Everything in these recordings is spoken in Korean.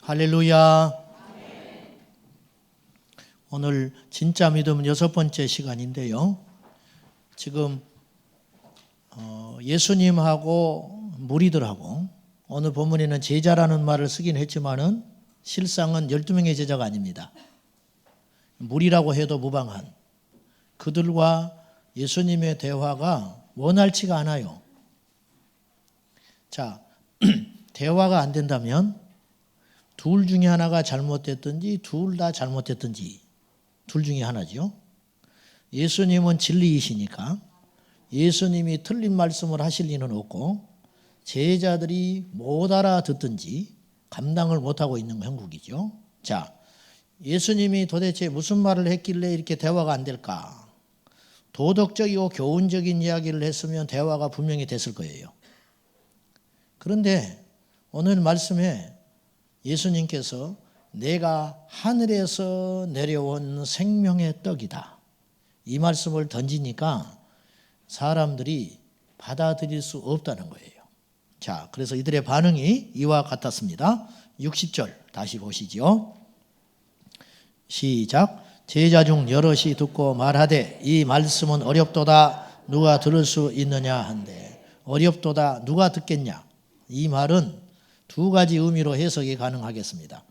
할렐루야. 오늘 진짜 믿음 6번째 시간인데요. 지금 예수님하고 무리들하고 오늘 본문에는 제자라는 말을 쓰긴 했지만은 실상은 12명의 제자가 아닙니다. 무리라고 해도 무방한 그들과 예수님의 대화가 원활치가 않아요. 자, 대화가 안 된다면 둘 중에 하나가 잘못됐든지 둘 다 잘못됐든지 둘 중에 하나죠. 예수님은 진리이시니까 예수님이 틀린 말씀을 하실 리는 없고 제자들이 못 알아듣든지 감당을 못하고 있는 형국이죠. 자, 예수님이 도대체 무슨 말을 했길래 이렇게 대화가 안 될까? 도덕적이고 교훈적인 이야기를 했으면 대화가 분명히 됐을 거예요. 그런데 오늘 말씀에 예수님께서 내가 하늘에서 내려온 생명의 떡이다. 이 말씀을 던지니까 사람들이 받아들일 수 없다는 거예요. 자, 그래서 이들의 반응이 이와 같았습니다. 60절 다시 보시죠. 시작. 제자 중 여럿이 듣고 말하되 이 말씀은 어렵도다. 누가 들을 수 있느냐 한데 어렵도다. 누가 듣겠냐. 이 말은 두 가지 의미로 해석이 가능하겠습니다.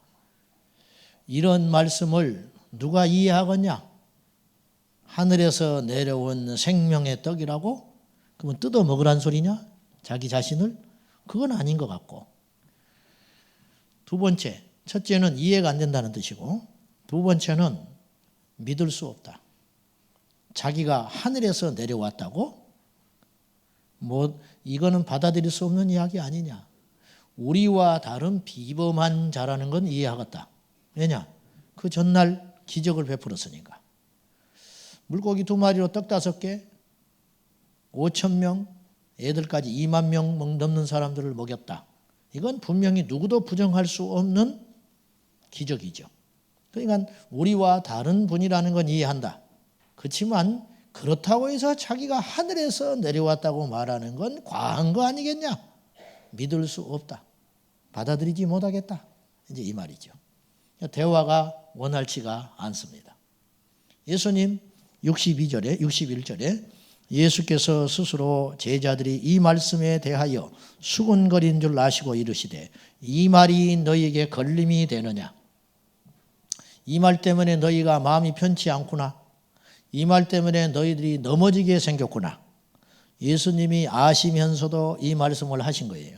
이런 말씀을 누가 이해하겠냐? 하늘에서 내려온 생명의 떡이라고? 그러면 뜯어 먹으란 소리냐? 자기 자신을? 그건 아닌 것 같고. 두 번째, 첫째는 이해가 안 된다는 뜻이고 두 번째는 믿을 수 없다. 자기가 하늘에서 내려왔다고? 이거는 받아들일 수 없는 이야기 아니냐? 우리와 다른 비범한 자라는 건 이해하겠다. 왜냐? 그 전날 기적을 베풀었으니까. 물고기 2마리로 떡 5개, 5,000명, 애들까지 2만 명 넘는 사람들을 먹였다. 이건 분명히 누구도 부정할 수 없는 기적이죠. 그러니까 우리와 다른 분이라는 건 이해한다. 그렇지만 그렇다고 해서 자기가 하늘에서 내려왔다고 말하는 건 과한 거 아니겠냐? 믿을 수 없다. 받아들이지 못하겠다. 이제 이 말이죠. 대화가 원활치가 않습니다. 예수님 62절에 61절에 예수께서 스스로 제자들이 이 말씀에 대하여 수군거린 줄 아시고 이르시되 이 말이 너희에게 걸림이 되느냐? 이 말 때문에 너희가 마음이 편치 않구나. 이 말 때문에 너희들이 넘어지게 생겼구나. 예수님이 아시면서도 이 말씀을 하신 거예요.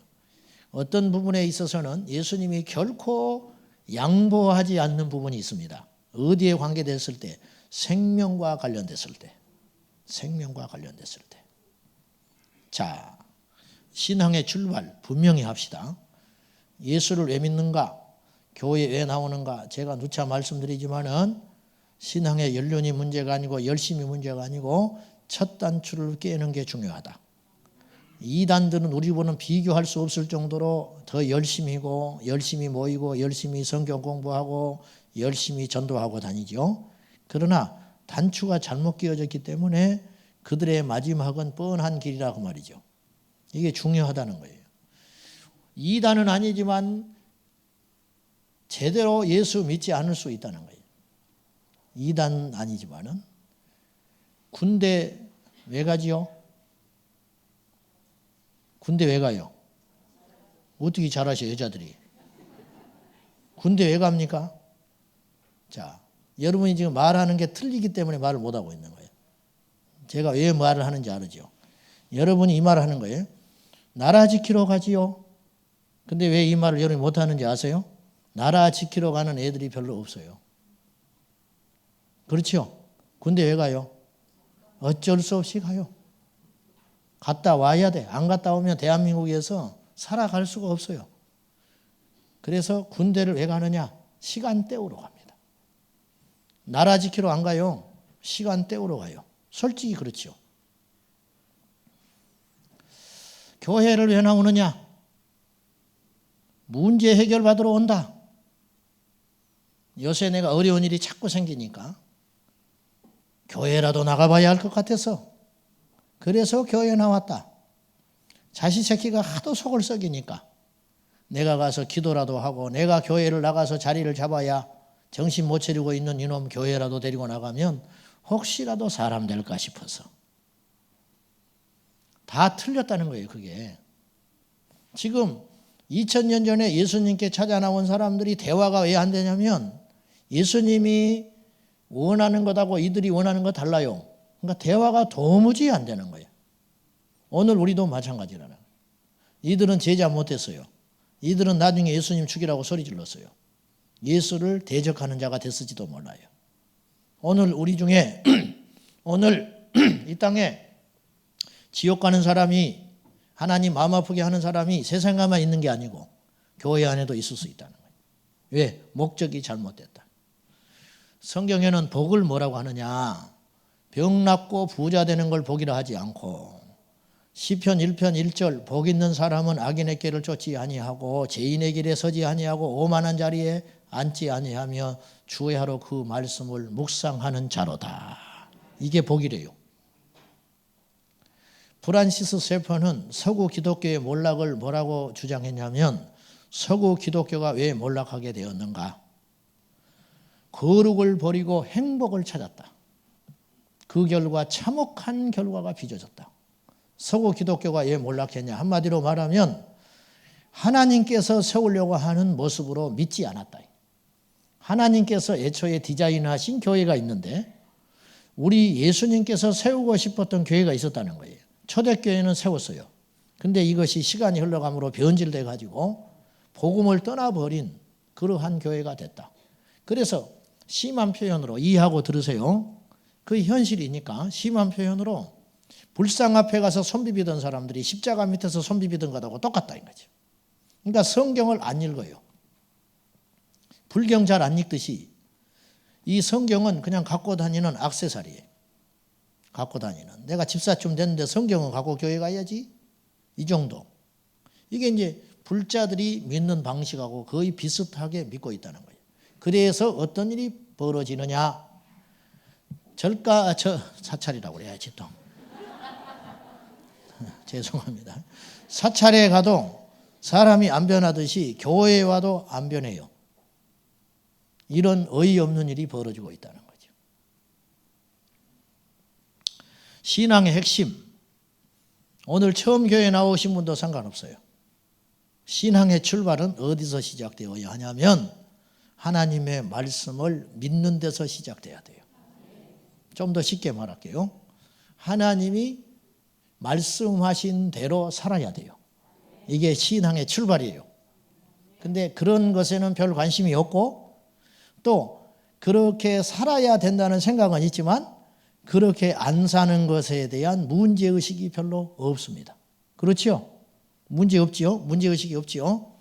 어떤 부분에 있어서는 예수님이 결코 양보하지 않는 부분이 있습니다. 어디에 관계됐을 때? 생명과 관련됐을 때. 생명과 관련됐을 때. 자, 신앙의 출발 분명히 합시다. 예수를 왜 믿는가? 교회 왜 나오는가? 제가 누차 말씀드리지만은 신앙의 연륜이 문제가 아니고 열심이 문제가 아니고 첫 단추를 깨는 게 중요하다. 이단들은 우리보다는 비교할 수 없을 정도로 더 열심히고 열심히 모이고 열심히 성경 공부하고 열심히 전도하고 다니죠. 그러나 단추가 잘못 끼워졌기 때문에 그들의 마지막은 뻔한 길이라고 말이죠. 이게 중요하다는 거예요. 이단은 아니지만 제대로 예수 믿지 않을 수 있다는 거예요. 이단 아니지만은 군대 왜 가지요? 군대 왜 가요? 어떻게 잘하셔 여자들이? 군대 왜 갑니까? 자, 여러분이 지금 말하는 게 틀리기 때문에 말을 못하고 있는 거예요. 제가 왜 말을 하는지 알죠? 여러분이 이 말을 하는 거예요. 나라 지키러 가지요. 근데 왜 이 말을 여러분이 못하는지 아세요? 나라 지키러 가는 애들이 별로 없어요. 그렇죠? 군대 왜 가요? 어쩔 수 없이 가요. 갔다 와야 돼. 안 갔다 오면 대한민국에서 살아갈 수가 없어요. 그래서 군대를 왜 가느냐? 시간 때우러 갑니다. 나라 지키러 안 가요. 시간 때우러 가요. 솔직히 그렇죠. 교회를 왜 나오느냐? 문제 해결받으러 온다. 요새 내가 어려운 일이 자꾸 생기니까 교회라도 나가봐야 할 것 같아서 그래서 교회에 나왔다. 자식 새끼가 하도 속을 썩이니까 내가 가서 기도라도 하고 내가 교회를 나가서 자리를 잡아야 정신 못 차리고 있는 이놈 교회라도 데리고 나가면 혹시라도 사람 될까 싶어서. 다 틀렸다는 거예요, 그게. 지금 2000년 전에 예수님께 찾아 나온 사람들이 대화가 왜 안 되냐면 예수님이 원하는 것하고 이들이 원하는 거 달라요. 그러니까 대화가 도무지 안 되는 거예요. 오늘 우리도 마찬가지라는 거예요. 이들은 제자 못했어요. 이들은 나중에 예수님 죽이라고 소리 질렀어요. 예수를 대적하는 자가 됐을지도 몰라요. 오늘 우리 중에 오늘 이 땅에 지옥 가는 사람이 하나님 마음 아프게 하는 사람이 세상에만 있는 게 아니고 교회 안에도 있을 수 있다는 거예요. 왜? 목적이 잘못됐다. 성경에는 복을 뭐라고 하느냐? 병 낫고 부자 되는 걸 복이라 하지 않고 시편 1편 1절 복 있는 사람은 악인의 길을 쫓지 아니하고 죄인의 길에 서지 아니하고 오만한 자리에 앉지 아니하며 주의 하루 그 말씀을 묵상하는 자로다. 이게 복이래요. 프란시스 세퍼는 서구 기독교의 몰락을 뭐라고 주장했냐면 서구 기독교가 왜 몰락하게 되었는가? 거룩을 버리고 행복을 찾았다. 그 결과 참혹한 결과가 빚어졌다. 서구 기독교가 왜 몰락했냐? 한마디로 말하면 하나님께서 세우려고 하는 모습으로 믿지 않았다. 하나님께서 애초에 디자인하신 교회가 있는데 우리 예수님께서 세우고 싶었던 교회가 있었다는 거예요. 초대교회는 세웠어요. 근데 이것이 시간이 흘러감으로 변질돼 가지고 복음을 떠나버린 그러한 교회가 됐다. 그래서 심한 표현으로 이해하고 들으세요. 그 현실이니까 심한 표현으로 불상 앞에 가서 손 비비던 사람들이 십자가 밑에서 손 비비던 것하고 똑같다 이거죠. 그러니까 성경을 안 읽어요. 불경 잘 안 읽듯이 이 성경은 그냥 갖고 다니는 액세서리예요. 갖고 다니는. 내가 집사쯤 됐는데 성경은 갖고 교회 가야지. 이 정도. 이게 이제 불자들이 믿는 방식하고 거의 비슷하게 믿고 있다는 거예요. 그래서 어떤 일이 벌어지느냐. 사찰이라고 그래야지 또. 죄송합니다. 사찰에 가도 사람이 안 변하듯이 교회에 와도 안 변해요. 이런 어이없는 일이 벌어지고 있다는 거죠. 신앙의 핵심. 오늘 처음 교회에 나오신 분도 상관없어요. 신앙의 출발은 어디서 시작되어야 하냐면 하나님의 말씀을 믿는 데서 시작돼야 돼요. 좀 더 쉽게 말할게요. 하나님이 말씀하신 대로 살아야 돼요. 이게 신앙의 출발이에요. 근데 그런 것에는 별 관심이 없고 또 그렇게 살아야 된다는 생각은 있지만 그렇게 안 사는 것에 대한 문제의식이 별로 없습니다. 그렇죠? 문제 없지요? 문제의식이 없지요?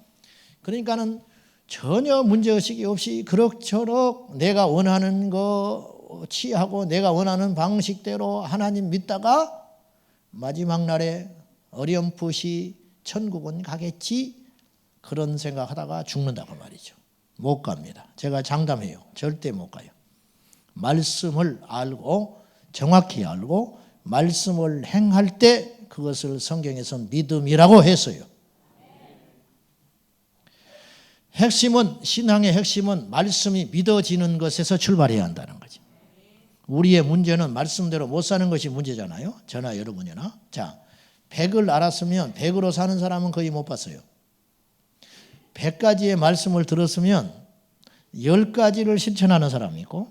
그러니까는 전혀 문제의식이 없이 그럭저럭 내가 원하는 거 취하고 내가 원하는 방식대로 하나님 믿다가 마지막 날에 어렴풋이 천국은 가겠지 그런 생각하다가 죽는다고 말이죠. 못 갑니다. 제가 장담해요. 절대 못 가요. 말씀을 알고 정확히 알고 말씀을 행할 때 그것을 성경에서 믿음이라고 했어요. 핵심은 신앙의 핵심은 말씀이 믿어지는 것에서 출발해야 한다는 거죠. 우리의 문제는 말씀대로 못 사는 것이 문제잖아요. 저나 여러분이나. 자, 100을 알았으면 100으로 사는 사람은 거의 못 봤어요. 100가지의 말씀을 들었으면 10가지를 실천하는 사람이 있고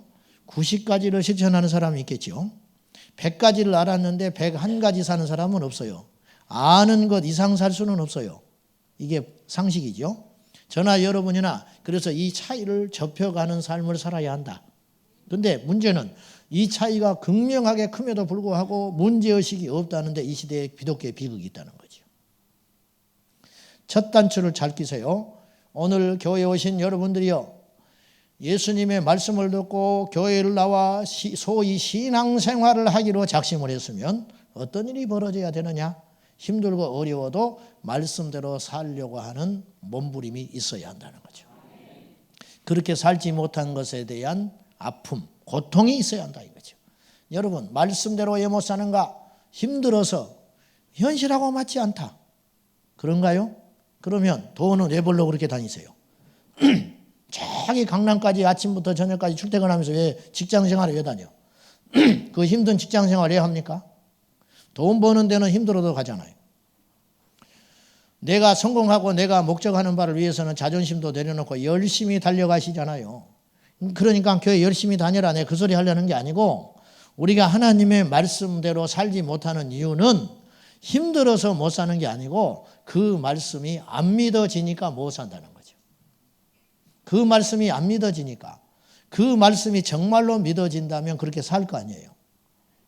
90가지를 실천하는 사람이 있겠죠. 100가지를 알았는데 101가지 사는 사람은 없어요. 아는 것 이상 살 수는 없어요. 이게 상식이죠. 저나 여러분이나 그래서 이 차이를 좁혀가는 삶을 살아야 한다. 그런데 문제는 이 차이가 극명하게 큼에도 불구하고 문제의식이 없다는데 이 시대에 기독교의 비극이 있다는 거죠. 첫 단추를 잘 끼세요. 오늘 교회에 오신 여러분들이요. 예수님의 말씀을 듣고 교회를 나와 소위 신앙생활을 하기로 작심을 했으면 어떤 일이 벌어져야 되느냐? 힘들고 어려워도 말씀대로 살려고 하는 몸부림이 있어야 한다는 거죠. 그렇게 살지 못한 것에 대한 아픔, 고통이 있어야 한다 이거죠. 여러분 말씀대로 왜 못 사는가? 힘들어서 현실하고 맞지 않다. 그런가요? 그러면 돈은 왜 벌러 그렇게 다니세요? 저기 강남까지 아침부터 저녁까지 출퇴근하면서 왜 직장 생활을 왜 다녀? 그 힘든 직장 생활 왜 합니까? 돈 버는 데는 힘들어도 가잖아요. 내가 성공하고 내가 목적하는 바를 위해서는 자존심도 내려놓고 열심히 달려가시잖아요. 그러니까 교회 열심히 다녀라, 내 그 소리 하려는 게 아니고, 우리가 하나님의 말씀대로 살지 못하는 이유는 힘들어서 못 사는 게 아니고 그 말씀이 안 믿어지니까 못 산다는 거죠. 그 말씀이 안 믿어지니까. 그 말씀이 정말로 믿어진다면 그렇게 살 거 아니에요.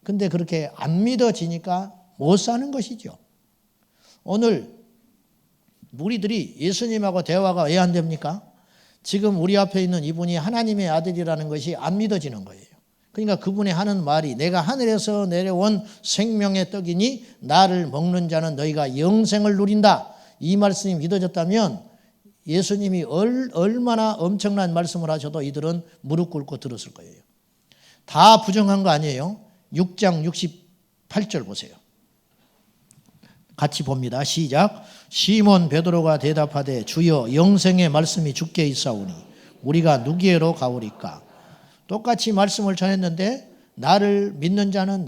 근데 그렇게 안 믿어지니까 못 사는 것이죠. 오늘 무리들이 예수님하고 대화가 왜 안 됩니까? 지금 우리 앞에 있는 이분이 하나님의 아들이라는 것이 안 믿어지는 거예요. 그러니까 그분이 하는 말이 내가 하늘에서 내려온 생명의 떡이니 나를 먹는 자는 너희가 영생을 누린다. 이 말씀이 믿어졌다면 예수님이 얼마나 엄청난 말씀을 하셔도 이들은 무릎 꿇고 들었을 거예요. 다 부정한 거 아니에요. 6장 68절 보세요. 같이 봅니다. 시작. 시몬 베드로가 대답하되 주여 영생의 말씀이 주께 있사오니 우리가 누구에로 가오리까? 똑같이 말씀을 전했는데 나를 믿는 자는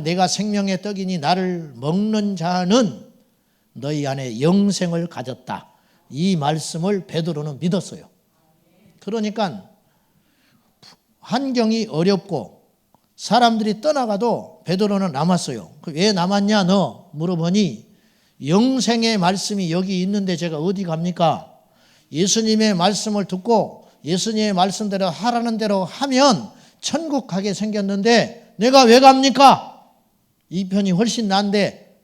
내가 생명의 떡이니 나를 먹는 자는 너희 안에 영생을 가졌다. 이 말씀을 베드로는 믿었어요. 그러니까 환경이 어렵고 사람들이 떠나가도 베드로는 남았어요. 왜 남았냐 너? 물어보니 영생의 말씀이 여기 있는데 제가 어디 갑니까? 예수님의 말씀을 듣고 예수님의 말씀대로 하라는 대로 하면 천국 가게 생겼는데 내가 왜 갑니까? 이 편이 훨씬 나은데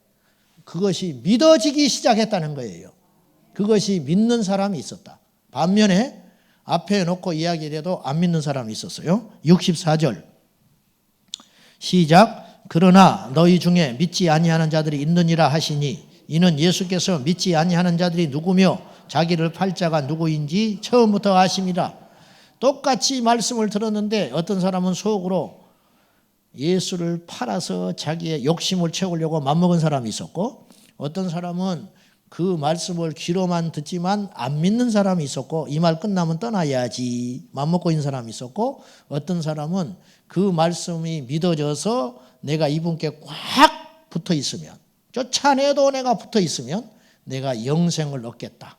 그것이 믿어지기 시작했다는 거예요. 그것이 믿는 사람이 있었다. 반면에 앞에 놓고 이야기를 해도 안 믿는 사람이 있었어요. 64절 시작. 그러나 너희 중에 믿지 아니하는 자들이 있느니라 하시니 이는 예수께서 믿지 아니하는 자들이 누구며 자기를 팔 자가 누구인지 처음부터 아심이라. 똑같이 말씀을 들었는데 어떤 사람은 속으로 예수를 팔아서 자기의 욕심을 채우려고 맘먹은 사람이 있었고, 어떤 사람은 그 말씀을 귀로만 듣지만 안 믿는 사람이 있었고, 이 말 끝나면 떠나야지 맘먹고 있는 사람이 있었고, 어떤 사람은 그 말씀이 믿어져서 내가 이분께 꽉 붙어 있으면, 쫓아내도 내가 붙어 있으면 내가 영생을 얻겠다,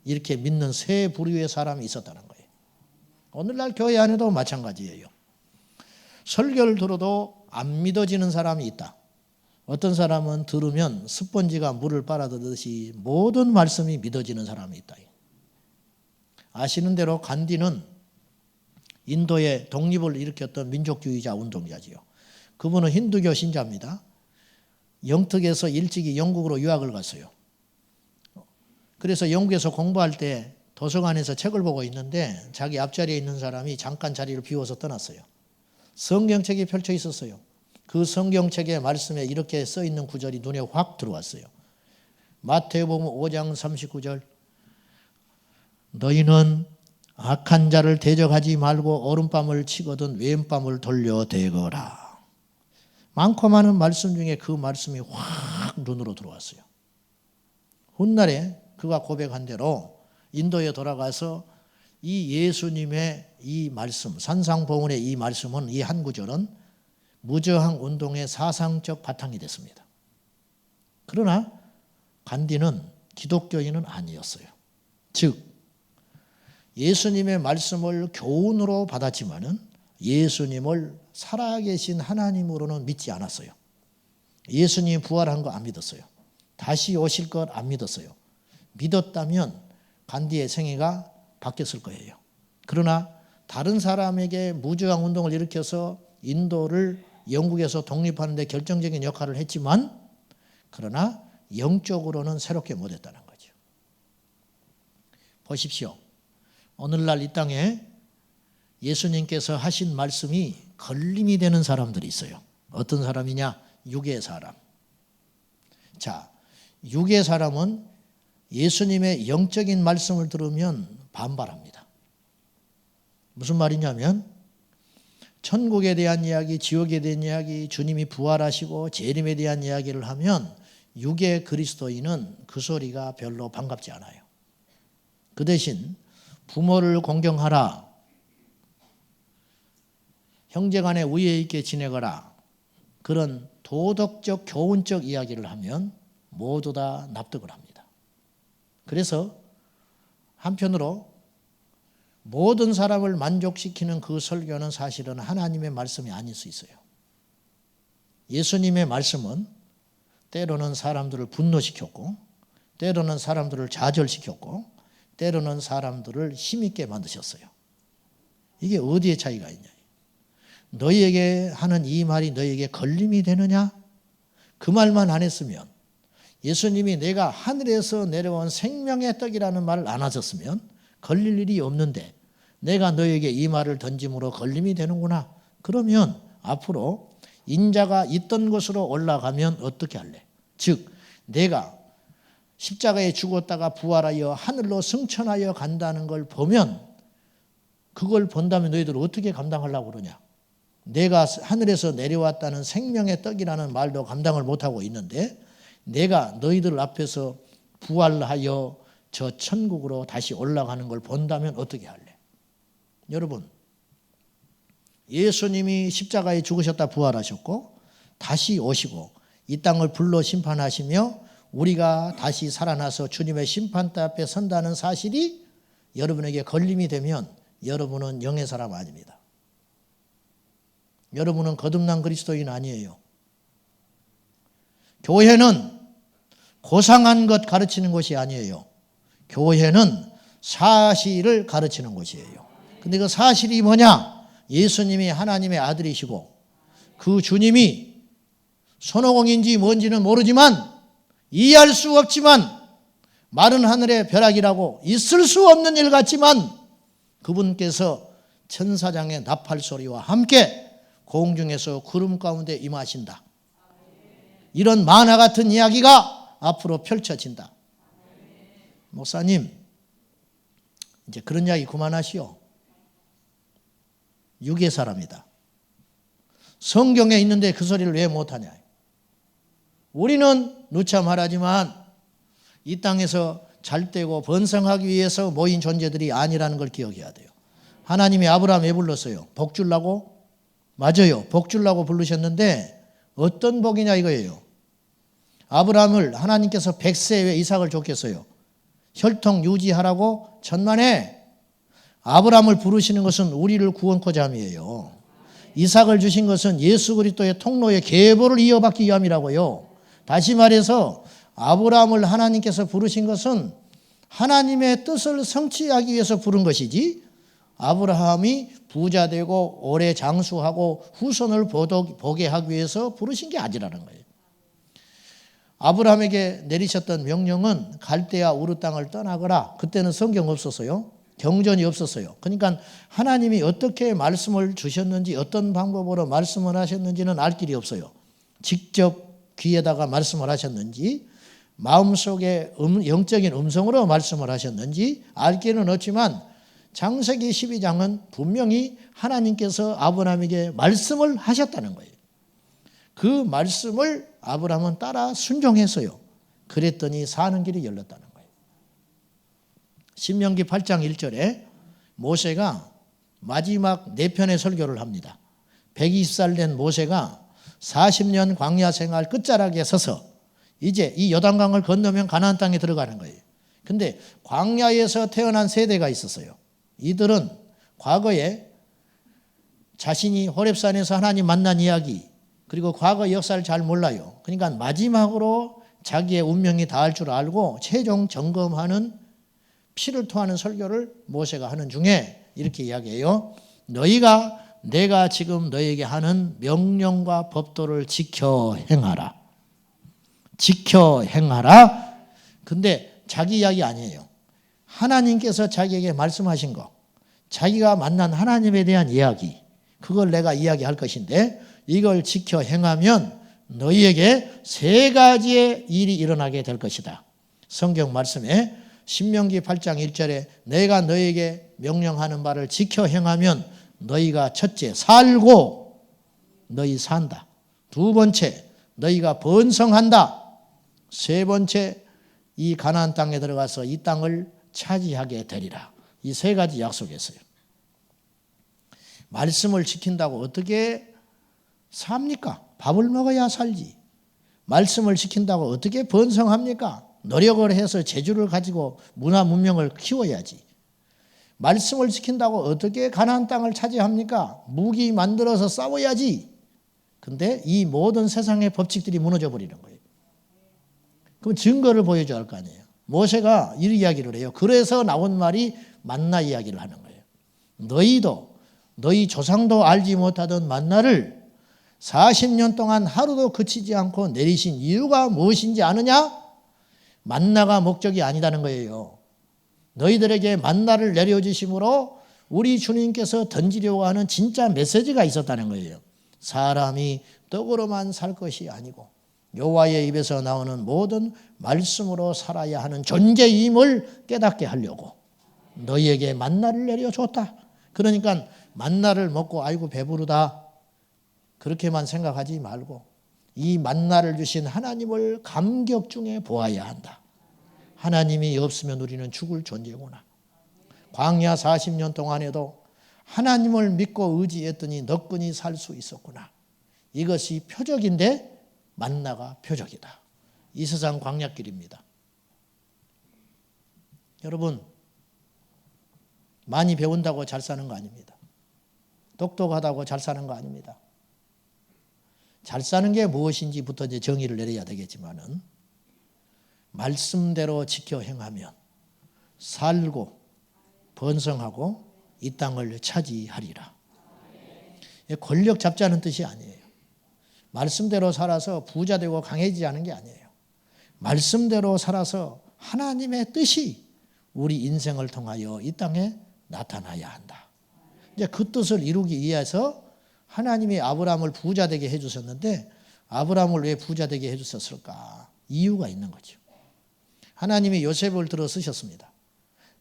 이렇게 믿는 세 부류의 사람이 있었다는 거예요. 오늘날 교회 안에도 마찬가지예요. 설교를 들어도 안 믿어지는 사람이 있다. 어떤 사람은 들으면 스펀지가 물을 빨아들듯이 모든 말씀이 믿어지는 사람이 있다. 아시는 대로 간디는 인도의 독립을 일으켰던 민족주의자 운동자지요. 그분은 힌두교 신자입니다. 영특에서 일찍이 영국으로 유학을 갔어요. 그래서 영국에서 공부할 때 도서관에서 책을 보고 있는데 자기 앞자리에 있는 사람이 잠깐 자리를 비워서 떠났어요. 성경책이 펼쳐 있었어요. 그 성경책의 말씀에 이렇게 써 있는 구절이 눈에 확 들어왔어요. 마태복음 5장 39절 너희는 악한 자를 대적하지 말고 오른밤을 치거든 왼밤을 돌려대거라. 많고 많은 말씀 중에 그 말씀이 확 눈으로 들어왔어요. 훗날에 그가 고백한 대로 인도에 돌아가서 이 예수님의 이 말씀, 산상보훈의 이 말씀은, 이 한 구절은 무저항 운동의 사상적 바탕이 됐습니다. 그러나 간디는 기독교인은 아니었어요. 즉 예수님의 말씀을 교훈으로 받았지만은 예수님을 살아계신 하나님으로는 믿지 않았어요. 예수님이 부활한 거 안 믿었어요. 다시 오실 것 안 믿었어요. 믿었다면 간디의 생애가 바뀌었을 거예요. 그러나 다른 사람에게 무저항 운동을 일으켜서 인도를 영국에서 독립하는 데 결정적인 역할을 했지만, 그러나 영적으로는 새롭게 못했다는 거죠. 보십시오. 오늘날 이 땅에 예수님께서 하신 말씀이 걸림이 되는 사람들이 있어요. 어떤 사람이냐? 육의 사람. 자, 육의 사람은 예수님의 영적인 말씀을 들으면 반발합니다. 무슨 말이냐면 천국에 대한 이야기, 지옥에 대한 이야기, 주님이 부활하시고 재림에 대한 이야기를 하면 육의 그리스도인은 그 소리가 별로 반갑지 않아요. 그 대신 부모를 공경하라, 형제간에 우애 있게 지내거라, 그런 도덕적 교훈적 이야기를 하면 모두 다 납득을 합니다. 그래서 한편으로 모든 사람을 만족시키는 그 설교는 사실은 하나님의 말씀이 아닐 수 있어요. 예수님의 말씀은 때로는 사람들을 분노시켰고, 때로는 사람들을 좌절시켰고, 때로는 사람들을 힘있게 만드셨어요. 이게 어디에 차이가 있냐? 너희에게 하는 이 말이 너희에게 걸림이 되느냐? 그 말만 안 했으면, 예수님이 내가 하늘에서 내려온 생명의 떡이라는 말을 안 하셨으면 걸릴 일이 없는데, 내가 너희에게 이 말을 던짐으로 걸림이 되는구나. 그러면 앞으로 인자가 있던 곳으로 올라가면 어떻게 할래? 즉 내가 십자가에 죽었다가 부활하여 하늘로 승천하여 간다는 걸 보면, 그걸 본다면 너희들 어떻게 감당하려고 그러냐? 내가 하늘에서 내려왔다는 생명의 떡이라는 말도 감당을 못하고 있는데, 내가 너희들 앞에서 부활하여 저 천국으로 다시 올라가는 걸 본다면 어떻게 할래? 여러분, 예수님이 십자가에 죽으셨다 부활하셨고 다시 오시고 이 땅을 불로 심판하시며 우리가 다시 살아나서 주님의 심판대 앞에 선다는 사실이 여러분에게 걸림이 되면 여러분은 영의 사람 아닙니다. 여러분은 거듭난 그리스도인 아니에요. 교회는 고상한 것 가르치는 것이 아니에요. 교회는 사실을 가르치는 것이에요. 근데 그 사실이 뭐냐? 예수님이 하나님의 아들이시고 그 주님이 손오공인지 뭔지는 모르지만, 이해할 수 없지만, 마른 하늘의 벼락이라고 있을 수 없는 일 같지만, 그분께서 천사장의 나팔 소리와 함께 공중에서 구름 가운데 임하신다. 이런 만화 같은 이야기가 앞으로 펼쳐진다. 목사님, 이제 그런 이야기 그만하시오. 육의 사람이다. 성경에 있는데 그 소리를 왜 못하냐? 우리는 누차 말하지만 이 땅에서 잘되고 번성하기 위해서 모인 존재들이 아니라는 걸 기억해야 돼요. 하나님이 아브라함 왜 불렀어요? 복 주려고? 맞아요. 복 주려고 부르셨는데 어떤 복이냐 이거예요. 아브라함을 하나님께서 100세에 왜 이삭을 줬겠어요? 혈통 유지하라고 천만에. 아브라함을 부르시는 것은 우리를 구원코자 함이에요. 이삭을 주신 것은 예수 그리스도의 통로의 계보를 이어받기 위함이라고요. 다시 말해서 아브라함을 하나님께서 부르신 것은 하나님의 뜻을 성취하기 위해서 부른 것이지, 아브라함이 부자 되고 오래 장수하고 후손을 보게 하기 위해서 부르신 게 아니라는 거예요. 아브라함에게 내리셨던 명령은 갈대아 우르 땅을 떠나거라. 그때는 성경 없었어요. 경전이 없었어요. 그러니까 하나님이 어떻게 말씀을 주셨는지, 어떤 방법으로 말씀을 하셨는지는 알 길이 없어요. 직접 귀에다가 말씀을 하셨는지, 마음속에 영적인 음성으로 말씀을 하셨는지 알 길은 없지만, 창세기 12장은 분명히 하나님께서 아브라함에게 말씀을 하셨다는 거예요. 그 말씀을 아브라함은 따라 순종했어요. 그랬더니 사는 길이 열렸다는 거예요. 신명기 8장 1절에 모세가 마지막 4편의 설교를 합니다. 120살 된 모세가 40년 광야 생활 끝자락에 서서 이제 이 요단강을 건너면 가나안 땅에 들어가는 거예요. 근데 광야에서 태어난 세대가 있었어요. 이들은 과거에 자신이 호렙산에서 하나님 만난 이야기, 그리고 과거 역사를 잘 몰라요. 그러니까 마지막으로 자기의 운명이 닿을 줄 알고 최종 점검하는, 피를 토하는 설교를 모세가 하는 중에 이렇게 이야기해요. 너희가 내가 지금 너희에게 하는 명령과 법도를 지켜 행하라. 지켜 행하라. 근데 자기 이야기 아니에요. 하나님께서 자기에게 말씀하신 거, 자기가 만난 하나님에 대한 이야기, 그걸 내가 이야기할 것인데, 이걸 지켜 행하면 너희에게 3가지의 일이 일어나게 될 것이다. 성경 말씀에 신명기 8장 1절에 내가 너희에게 명령하는 바를 지켜 행하면 너희가 첫째 살고 너희 산다. 두 번째 너희가 번성한다. 세 번째 이 가나안 땅에 들어가서 이 땅을 차지하게 되리라. 이 세 가지 약속했어요. 말씀을 지킨다고 어떻게 삽니까? 밥을 먹어야 살지. 말씀을 지킨다고 어떻게 번성합니까? 노력을 해서 재주를 가지고 문화 문명을 키워야지. 말씀을 지킨다고 어떻게 가나안 땅을 차지합니까? 무기 만들어서 싸워야지. 근데 이 모든 세상의 법칙들이 무너져 버리는 거예요. 그럼 증거를 보여줘야 할 거 아니에요. 모세가 이 이야기를 해요. 그래서 나온 말이 만나 이야기를 하는 거예요. 너희도 너희 조상도 알지 못하던 만나를 40년 동안 하루도 그치지 않고 내리신 이유가 무엇인지 아느냐? 만나가 목적이 아니다는 거예요. 너희들에게 만나를 내려주심으로 우리 주님께서 던지려고 하는 진짜 메시지가 있었다는 거예요. 사람이 떡으로만 살 것이 아니고 여호와의 입에서 나오는 모든 말씀으로 살아야 하는 존재임을 깨닫게 하려고 너희에게 만나를 내려줬다. 그러니까 만나를 먹고 아이고 배부르다 그렇게만 생각하지 말고 이 만나를 주신 하나님을 감격 중에 보아야 한다. 하나님이 없으면 우리는 죽을 존재구나. 광야 40년 동안에도 하나님을 믿고 의지했더니 너끈히 살 수 있었구나. 이것이 표적인데 만나가 표적이다. 이 세상 광야길입니다. 여러분 많이 배운다고 잘 사는 거 아닙니다. 똑똑하다고 잘 사는 거 아닙니다. 잘 사는 게 무엇인지부터 이제 정의를 내려야 되겠지만은 말씀대로 지켜 행하면 살고 번성하고 이 땅을 차지하리라. 권력 잡자는 뜻이 아니에요. 말씀대로 살아서 부자 되고 강해지지 않은 게 아니에요. 말씀대로 살아서 하나님의 뜻이 우리 인생을 통하여 이 땅에 나타나야 한다. 이제 그 뜻을 이루기 위해서 하나님이 아브라함을 부자 되게 해주셨는데 아브라함을 왜 부자 되게 해주셨을까? 이유가 있는 거죠. 하나님이 요셉을 들어 쓰셨습니다.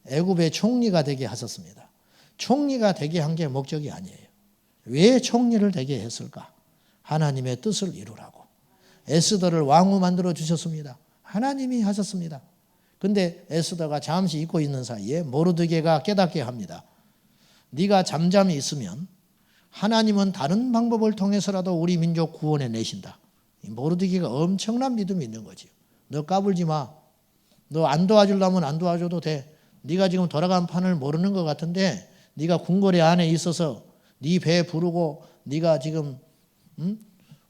애굽의 총리가 되게 하셨습니다. 총리가 되게 한 게 목적이 아니에요. 왜 총리를 되게 했을까? 하나님의 뜻을 이루라고. 에스더를 왕후 만들어 주셨습니다. 하나님이 하셨습니다. 근데 에스더가 잠시 잊고 있는 사이에 모르드게가 깨닫게 합니다. 네가 잠잠히 있으면 하나님은 다른 방법을 통해서라도 우리 민족 구원해 내신다. 모르드게가 엄청난 믿음이 있는 거지. 너 까불지 마. 너 안 도와주려면 안 도와줘도 돼. 네가 지금 돌아간 판을 모르는 것 같은데 네가 궁궐의 안에 있어서 네 배 부르고 네가 지금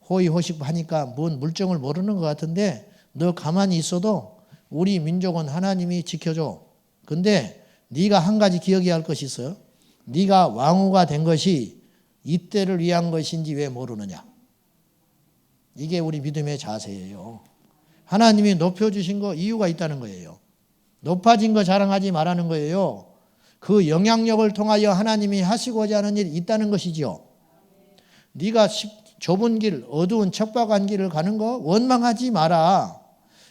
호의호식 하니까 뭔 물정을 모르는 것 같은데 너 가만히 있어도 우리 민족은 하나님이 지켜줘. 근데 네가 한 가지 기억해야 할 것이 있어요. 네가 왕후가 된 것이 이때를 위한 것인지 왜 모르느냐. 이게 우리 믿음의 자세예요. 하나님이 높여주신 거 이유가 있다는 거예요. 높아진 거 자랑하지 말라는 거예요. 그 영향력을 통하여 하나님이 하시고자 하는 일이 있다는 것이지요. 네가 좁은 길, 어두운 척박한 길을 가는 거 원망하지 마라.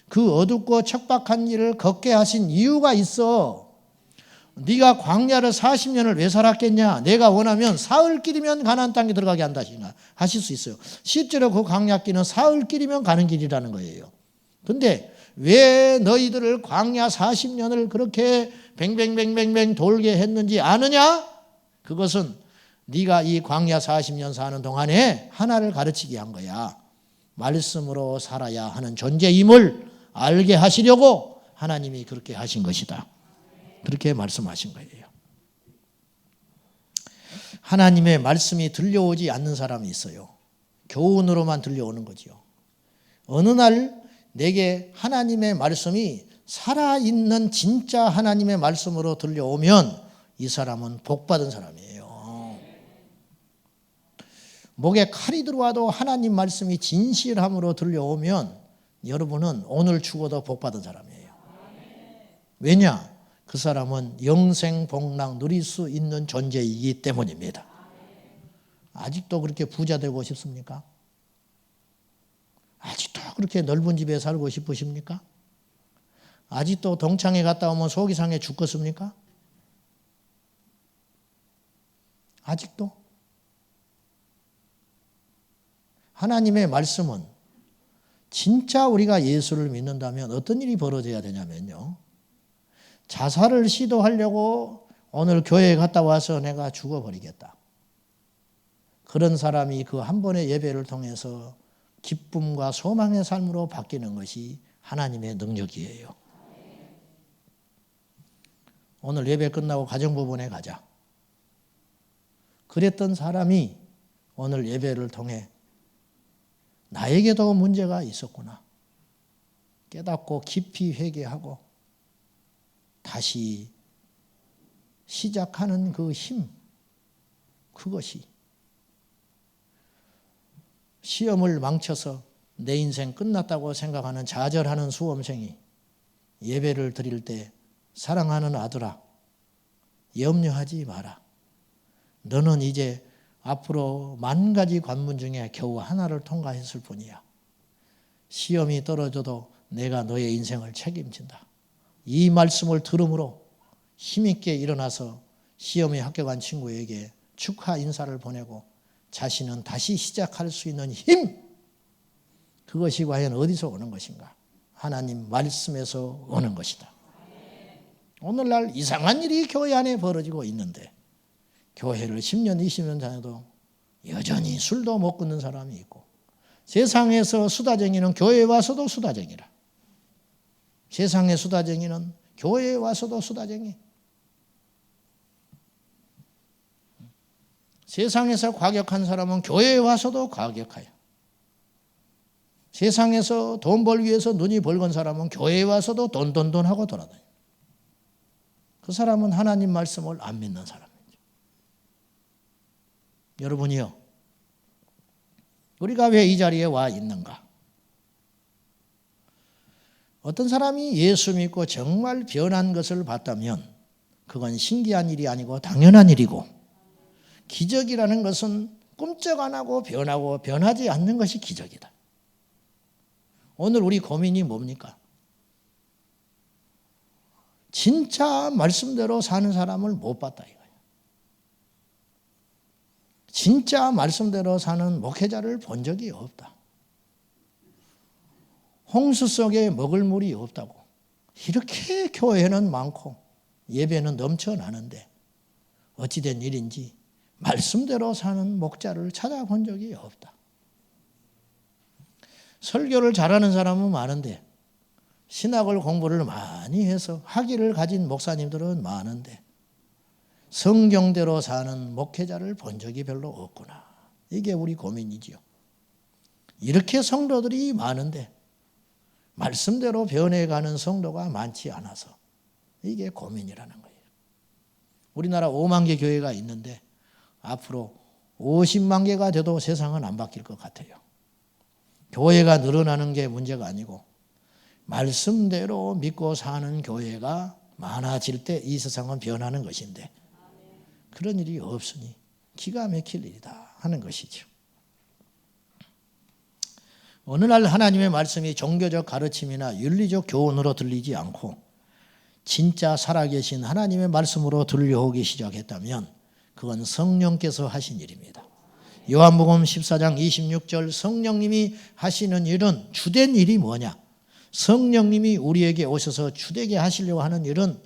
그 어둡고 척박한 길을 걷게 하신 이유가 있어. 네가 광야를 40년을 왜 살았겠냐. 내가 원하면 사흘길이면 가나안 땅에 들어가게 한다 하실 수 있어요. 실제로 그 광야길은 사흘길이면 가는 길이라는 거예요. 근데 왜 너희들을 광야 40년을 그렇게 뱅뱅뱅뱅뱅 돌게 했는지 아느냐? 그것은 네가 이 광야 40년 사는 동안에 하나를 가르치게 한 거야. 말씀으로 살아야 하는 존재임을 알게 하시려고 하나님이 그렇게 하신 것이다. 그렇게 말씀하신 거예요. 하나님의 말씀이 들려오지 않는 사람이 있어요. 교훈으로만 들려오는 거죠. 어느 날 내게 하나님의 말씀이 살아있는 진짜 하나님의 말씀으로 들려오면 이 사람은 복받은 사람이에요. 목에 칼이 들어와도 하나님 말씀이 진실함으로 들려오면 여러분은 오늘 죽어도 복받은 사람이에요. 왜냐? 그 사람은 영생복락 누릴 수 있는 존재이기 때문입니다. 아직도 그렇게 부자 되고 싶습니까? 아직도 그렇게 넓은 집에 살고 싶으십니까? 아직도 동창회 갔다 오면 속이 상해 죽겠습니까? 아직도? 하나님의 말씀은 진짜 우리가 예수를 믿는다면 어떤 일이 벌어져야 되냐면요. 자살을 시도하려고 오늘 교회에 갔다 와서 내가 죽어버리겠다. 그런 사람이 그 한 번의 예배를 통해서 기쁨과 소망의 삶으로 바뀌는 것이 하나님의 능력이에요. 오늘 예배 끝나고 가정부분에 가자. 그랬던 사람이 오늘 예배를 통해 나에게도 문제가 있었구나 깨닫고 깊이 회개하고 다시 시작하는 그 힘, 그것이 시험을 망쳐서 내 인생 끝났다고 생각하는 좌절하는 수험생이 예배를 드릴 때 사랑하는 아들아, 염려하지 마라. 너는 이제 앞으로 10,000가지 관문 중에 겨우 하나를 통과했을 뿐이야. 시험이 떨어져도 내가 너의 인생을 책임진다. 이 말씀을 들음으로 힘있게 일어나서 시험에 합격한 친구에게 축하 인사를 보내고 자신은 다시 시작할 수 있는 힘, 그것이 과연 어디서 오는 것인가? 하나님 말씀에서 오는 것이다. 오늘날 이상한 일이 교회 안에 벌어지고 있는데 교회를 10년, 20년 다녀도 여전히 술도 못 끊는 사람이 있고 세상에서 수다쟁이는 교회에 와서도 수다쟁이라. 세상의 수다쟁이는 교회에 와서도 수다쟁이. 세상에서 과격한 사람은 교회에 와서도 과격해요. 세상에서 돈 벌기 위해서 눈이 벌건 사람은 교회에 와서도 돈 하고 돌아다녀요. 그 사람은 하나님 말씀을 안 믿는 사람이죠. 여러분이요, 우리가 왜 이 자리에 와 있는가? 어떤 사람이 예수 믿고 정말 변한 것을 봤다면 그건 신기한 일이 아니고 당연한 일이고, 기적이라는 것은 꿈쩍 안 하고 변하고 변하지 않는 것이 기적이다. 오늘 우리 고민이 뭡니까? 진짜 말씀대로 사는 사람을 못 봤다 이거예요. 진짜 말씀대로 사는 목회자를 본 적이 없다. 홍수 속에 먹을 물이 없다고. 이렇게 교회는 많고 예배는 넘쳐나는데 어찌된 일인지 말씀대로 사는 목자를 찾아본 적이 없다. 설교를 잘하는 사람은 많은데 신학을 공부를 많이 해서 학위를 가진 목사님들은 많은데 성경대로 사는 목회자를 본 적이 별로 없구나. 이게 우리 고민이지요. 이렇게 성도들이 많은데 말씀대로 변해가는 성도가 많지 않아서 이게 고민이라는 거예요. 우리나라 5만 개 교회가 있는데 앞으로 50만 개가 돼도 세상은 안 바뀔 것 같아요. 교회가 늘어나는 게 문제가 아니고 말씀대로 믿고 사는 교회가 많아질 때 이 세상은 변하는 것인데 그런 일이 없으니 기가 막힐 일이다 하는 것이죠. 어느 날 하나님의 말씀이 종교적 가르침이나 윤리적 교훈으로 들리지 않고 진짜 살아계신 하나님의 말씀으로 들려오기 시작했다면 그건 성령께서 하신 일입니다. 요한복음 14장 26절 성령님이 하시는 일은 주된 일이 뭐냐? 성령님이 우리에게 오셔서 주되게 하시려고 하는 일은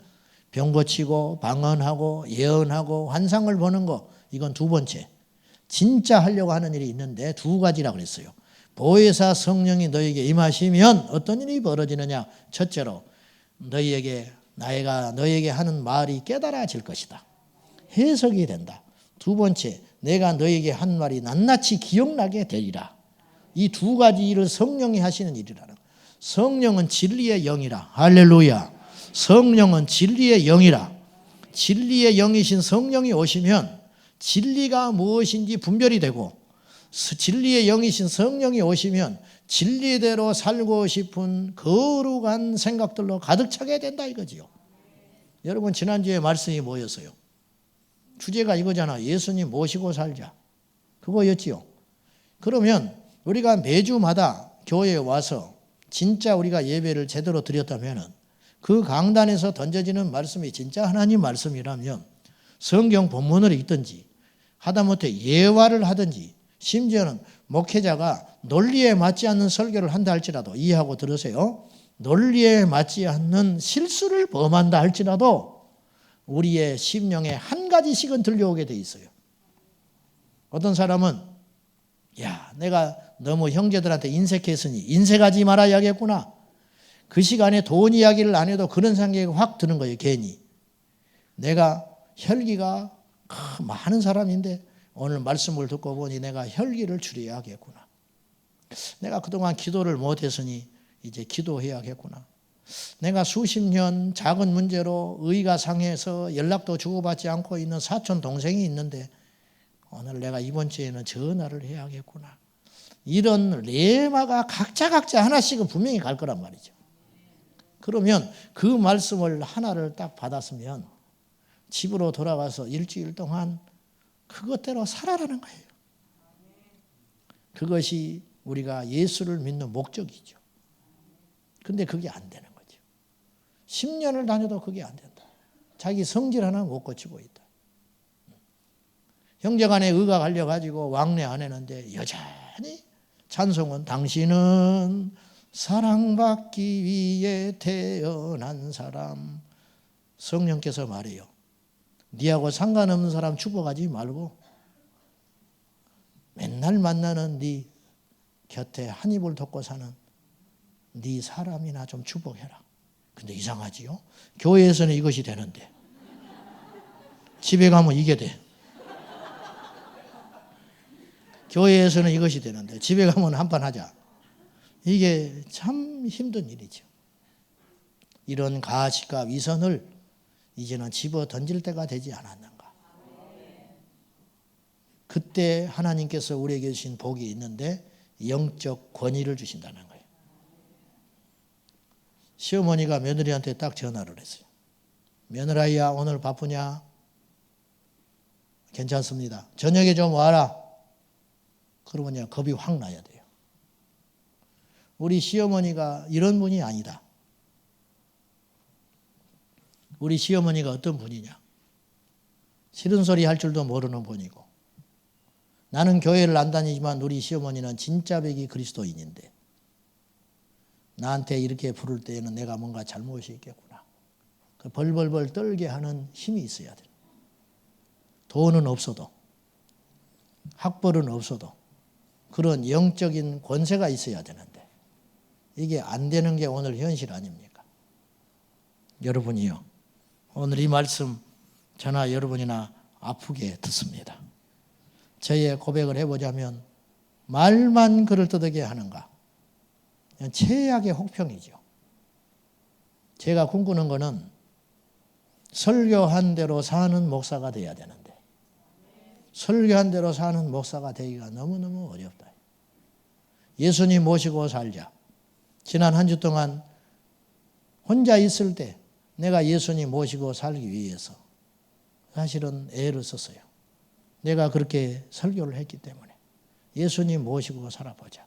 병 고치고 방언하고 예언하고 환상을 보는 거, 이건 두 번째. 진짜 하려고 하는 일이 있는데 두 가지라 그랬어요. 보혜사 성령이 너에게 임하시면 어떤 일이 벌어지느냐? 첫째로 내가 너에게 하는 말이 깨달아질 것이다. 해석이 된다. 두 번째, 내가 너에게 한 말이 낱낱이 기억나게 되리라. 이 두 가지 일을 성령이 하시는 일이라는 거예요. 성령은 진리의 영이라. 할렐루야. 성령은 진리의 영이라. 진리의 영이신 성령이 오시면 진리가 무엇인지 분별이 되고 진리의 영이신 성령이 오시면 진리대로 살고 싶은 거룩한 생각들로 가득 차게 된다 이거지요. 여러분 지난주에 말씀이 뭐였어요? 주제가 이거잖아. 예수님 모시고 살자. 그거였지요. 그러면 우리가 매주마다 교회에 와서 진짜 우리가 예배를 제대로 드렸다면 그 강단에서 던져지는 말씀이 진짜 하나님 말씀이라면 성경 본문을 읽든지 하다못해 예화를 하든지 심지어는 목회자가 논리에 맞지 않는 설교를 한다 할지라도, 이해하고 들으세요. 논리에 맞지 않는 실수를 범한다 할지라도 우리의 심령에 한 가지씩은 들려오게 돼 있어요. 어떤 사람은 야, 내가 너무 형제들한테 인색했으니 인색하지 말아야겠구나. 그 시간에 돈 이야기를 안 해도 그런 생각이 확 드는 거예요. 괜히 내가 혈기가 많은 사람인데 오늘 말씀을 듣고 보니 내가 혈기를 줄여야겠구나. 내가 그동안 기도를 못했으니 이제 기도해야겠구나. 내가 수십 년 작은 문제로 의가 상해서 연락도 주고받지 않고 있는 사촌 동생이 있는데 오늘 내가 이번 주에는 전화를 해야겠구나. 이런 레마가 각자 하나씩은 분명히 갈 거란 말이죠. 그러면 그 말씀을 하나를 딱 받았으면 집으로 돌아가서 일주일 동안 그것대로 살아라는 거예요. 그것이 우리가 예수를 믿는 목적이죠. 근데 그게 안 되는 거죠. 10년을 다녀도 그게 안 된다. 자기 성질 하나 못 고치고 있다. 형제간에 의가 갈려가지고 왕래 안 했는데 여전히 찬송은 당신은 사랑받기 위해 태어난 사람. 성령께서 말해요. 니하고 상관없는 사람 축복하지 말고 맨날 만나는 니 곁에 한 입을 덮고 사는 네 사람이나 좀 축복해라. 근데 이상하지요? 교회에서는 이것이 되는데 집에 가면 이게 돼. 교회에서는 이것이 되는데 집에 가면 한판 하자. 이게 참 힘든 일이죠. 이런 가식과 위선을 이제는 집어 던질 때가 되지 않았는가. 그때 하나님께서 우리에게 주신 복이 있는데 영적 권위를 주신다는 거예요. 시어머니가 며느리한테 딱 전화를 했어요. 며느라야 오늘 바쁘냐? 괜찮습니다. 저녁에 좀 와라. 그러면 겁이 확 나야 돼요. 우리 시어머니가 이런 분이 아니다. 우리 시어머니가 어떤 분이냐? 싫은 소리 할 줄도 모르는 분이고 나는 교회를 안 다니지만 우리 시어머니는 진짜 백이 그리스도인인데 나한테 이렇게 부를 때에는 내가 뭔가 잘못이 있겠구나. 그 벌벌벌 떨게 하는 힘이 있어야 돼. 돈은 없어도 학벌은 없어도 그런 영적인 권세가 있어야 되는데 이게 안 되는 게 오늘 현실 아닙니까? 여러분이요. 오늘 이 말씀 저나 여러분이나 아프게 듣습니다. 저의 고백을 해보자면 말만 그럴듯하게 하는가? 최악의 혹평이죠. 제가 꿈꾸는 거는 설교한 대로 사는 목사가 돼야 되는데 설교한 대로 사는 목사가 되기가 너무너무 어렵다. 예수님 모시고 살자. 지난 한 주 동안 혼자 있을 때 내가 예수님 모시고 살기 위해서 사실은 애를 썼어요. 내가 그렇게 설교를 했기 때문에 예수님 모시고 살아보자.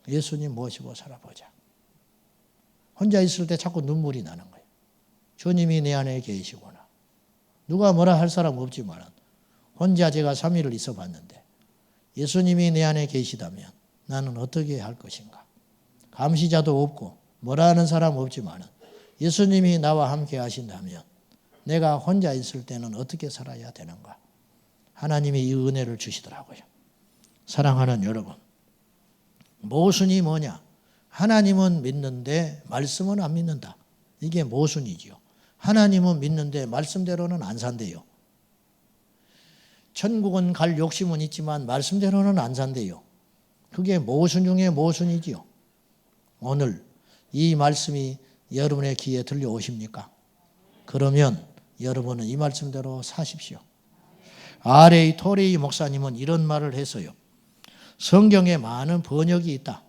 예수님 모시고 살아보자. 혼자 있을 때 자꾸 눈물이 나는 거예요. 주님이 내 안에 계시구나. 누가 뭐라 할 사람 없지만 혼자 제가 3일을 있어 봤는데 예수님이 내 안에 계시다면 나는 어떻게 할 것인가. 감시자도 없고 뭐라 하는 사람 없지만 예수님이 나와 함께 하신다면 내가 혼자 있을 때는 어떻게 살아야 되는가. 하나님이 이 은혜를 주시더라고요. 사랑하는 여러분, 모순이 뭐냐? 하나님은 믿는데 말씀은 안 믿는다. 이게 모순이지요. 하나님은 믿는데 말씀대로는 안 산대요. 천국은 갈 욕심은 있지만 말씀대로는 안 산대요. 그게 모순 중에 모순이지요. 오늘 이 말씀이 여러분의 귀에 들려오십니까? 그러면 여러분은 이 말씀대로 사십시오. R.A. 토레이 목사님은 이런 말을 했어요. 성경에 많은 번역이 있다.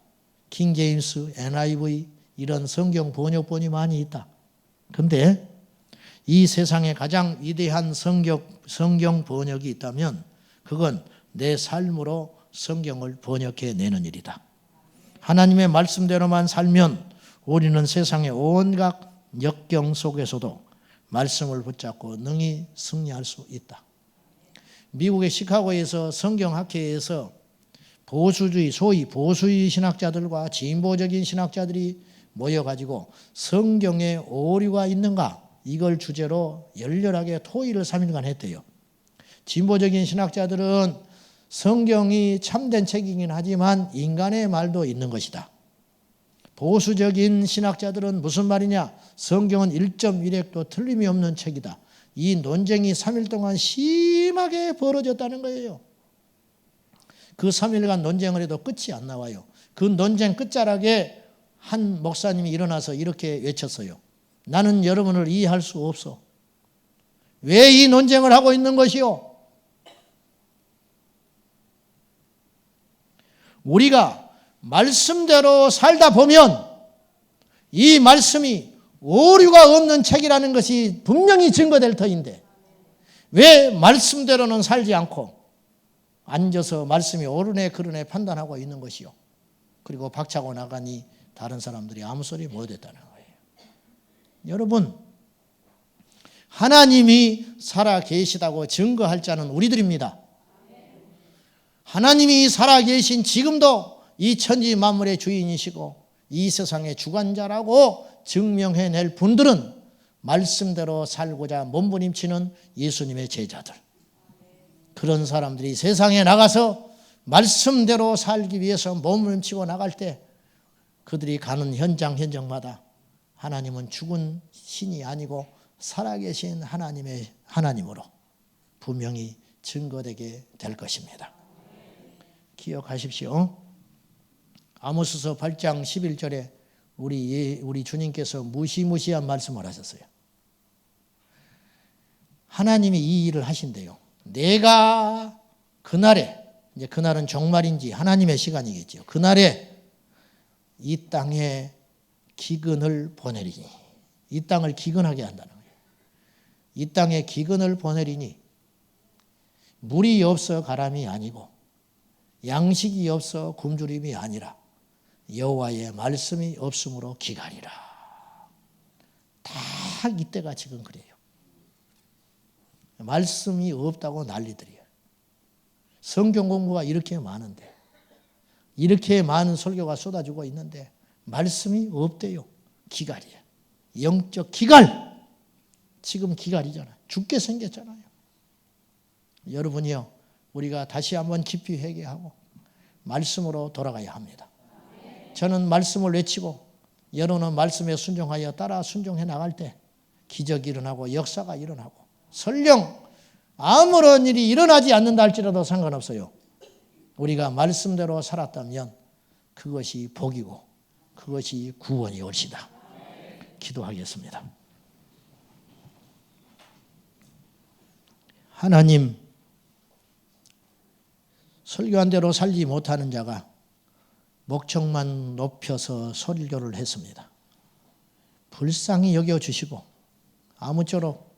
킹제임스, NIV 이런 성경 번역본이 많이 있다. 그런데 이 세상에 가장 위대한 성경 번역이 있다면 그건 내 삶으로 성경을 번역해내는 일이다. 하나님의 말씀대로만 살면 우리는 세상의 온갖 역경 속에서도 말씀을 붙잡고 능히 승리할 수 있다. 미국의 시카고에서 성경학회에서 보수주의, 소위 보수주의 신학자들과 진보적인 신학자들이 모여가지고 성경에 오류가 있는가 이걸 주제로 열렬하게 토의를 3일간 했대요. 진보적인 신학자들은 성경이 참된 책이긴 하지만 인간의 말도 있는 것이다. 보수적인 신학자들은 무슨 말이냐? 성경은 1.1획도 틀림이 없는 책이다. 이 논쟁이 3일 동안 심하게 벌어졌다는 거예요. 그 3일간 논쟁을 해도 끝이 안 나와요. 그 논쟁 끝자락에 한 목사님이 일어나서 이렇게 외쳤어요. 나는 여러분을 이해할 수 없어. 왜 이 논쟁을 하고 있는 것이요? 우리가 말씀대로 살다 보면 이 말씀이 오류가 없는 책이라는 것이 분명히 증거될 터인데 왜 말씀대로는 살지 않고 앉아서 말씀이 옳으네 그르네 판단하고 있는 것이요. 그리고 박차고 나가니 다른 사람들이 아무 소리 못했다는 거예요. 여러분, 하나님이 살아 계시다고 증거할 자는 우리들입니다. 하나님이 살아 계신 지금도 이 천지 만물의 주인이시고 이 세상의 주관자라고 증명해낼 분들은 말씀대로 살고자 몸부림치는 예수님의 제자들. 그런 사람들이 세상에 나가서 말씀대로 살기 위해서 몸부림치고 나갈 때 그들이 가는 현장마다 하나님은 죽은 신이 아니고 살아계신 하나님으로 분명히 증거되게 될 것입니다. 기억하십시오. 아모스서 8장 11절에 우리 주님께서 무시무시한 말씀을 하셨어요. 하나님이 이 일을 하신대요. 내가 그날에, 이제 그날은 종말인지 하나님의 시간이겠죠. 그날에 이 땅에 기근을 보내리니, 이 땅을 기근하게 한다는 거예요. 이 땅에 기근을 보내리니 물이 없어 가람이 아니고 양식이 없어 굶주림이 아니라 여호와의 말씀이 없으므로 기갈이라. 딱 이때가 지금 그래요. 말씀이 없다고 난리들이에요. 성경 공부가 이렇게 많은데, 이렇게 많은 설교가 쏟아지고 있는데 말씀이 없대요. 기갈이에요. 영적 기갈. 지금 기갈이잖아요. 죽게 생겼잖아요. 여러분이요, 우리가 다시 한번 깊이 회개하고 말씀으로 돌아가야 합니다. 저는 말씀을 외치고 여러분은 말씀에 순종하여 따라 순종해 나갈 때 기적이 일어나고 역사가 일어나고 설령 아무런 일이 일어나지 않는다 할지라도 상관없어요. 우리가 말씀대로 살았다면 그것이 복이고 그것이 구원이 올시다. 기도하겠습니다. 하나님, 설교한 대로 살지 못하는 자가 목청만 높여서 설교를 했습니다. 불쌍히 여겨주시고 아무쪼록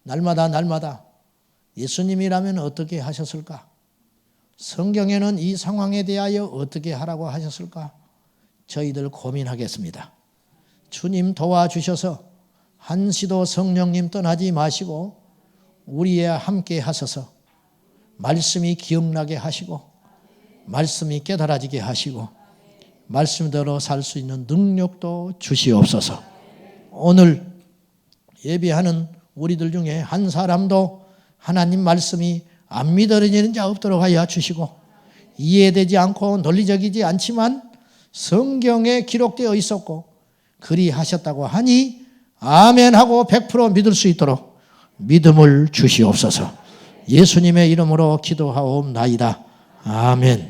날마다 예수님이라면 어떻게 하셨을까? 성경에는 이 상황에 대하여 어떻게 하라고 하셨을까? 저희들 고민하겠습니다. 주님 도와주셔서 한시도 성령님 떠나지 마시고 우리에 함께 하셔서 말씀이 기억나게 하시고 말씀이 깨달아지게 하시고 말씀대로 살 수 있는 능력도 주시옵소서. 오늘 예배하는 우리들 중에 한 사람도 하나님 말씀이 안 믿어지는 자 없도록 하여 주시고 이해되지 않고 논리적이지 않지만 성경에 기록되어 있었고 그리하셨다고 하니 아멘하고 100% 믿을 수 있도록 믿음을 주시옵소서. 예수님의 이름으로 기도하옵나이다. 아멘.